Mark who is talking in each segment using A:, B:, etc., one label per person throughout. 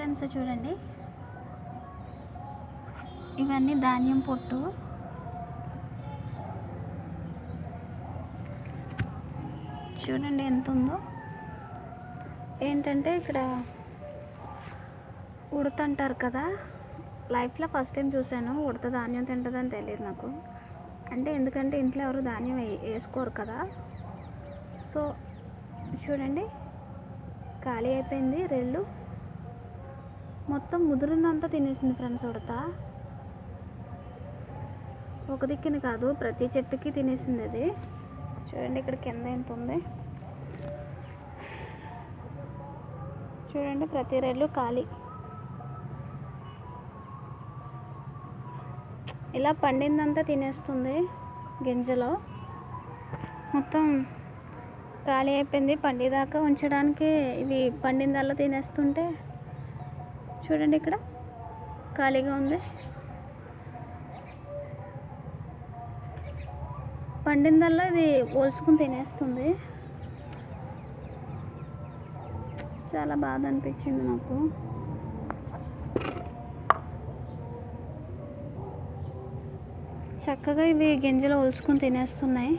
A: Friends చూడండి, ఇవన్నీ ధాన్యం పొట్టు. చూడండి ఎంత ఉందో. ఏంటంటే ఇక్కడ ఉడత అంటారు కదా, లైఫ్లో ఫస్ట్ టైం చూశాను. ఉడత ధాన్యం తింటుందని తెలియదు నాకు. అంటే ఎందుకంటే ఇంట్లో ఎవరు ధాన్యం వేసుకోరు కదా. సో చూడండి, ఖాళీ అయిపోయింది రెళ్ళు. మొత్తం ముదిరిందంతా తినేసింది ఫ్రెండ్స్ ఉడత. ఒక దిక్కుని కాదు, ప్రతి చెట్టుకి తినేసింది అది. చూడండి ఇక్కడ కింద ఎంత ఉంది. చూడండి ప్రతి రెళ్ళు ఖాళీ. ఇలా పండిందంతా తినేస్తుంది. గింజలో మొత్తం ఖాళీ అయిపోయింది. పండేదాకా ఉంచడానికి ఇవి పండిందల్లా తినేస్తుంటే చూడండి ఇక్కడ ఖాళీగా ఉంది. పండిందల్లా ఇది పోల్చుకుని తినేస్తుంది. చాలా బాధ అనిపించింది నాకు. చక్కగా ఇవి గింజలు ఒలుచుకొని తినేస్తున్నాయి.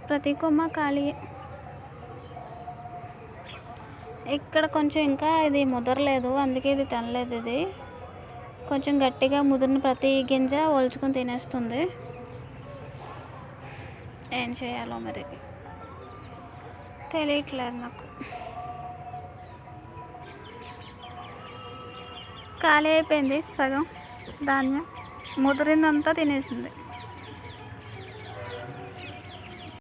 A: ప్రతి కొమ్మ ఖాళీ. ఇక్కడ కొంచెం ఇంకా ఇది ముదరలేదు, అందుకే ఇది తినలేదు. ఇది కొంచెం గట్టిగా ముదిరిన ప్రతి గింజ ఒలుచుకొని తినేస్తుంది. ఏం చేయాలో మరి తెలియట్లేదు నాకు. ఖాళీ అయిపోయింది సగం ధాన్యం, ముదిరిందంతా తినేసింది.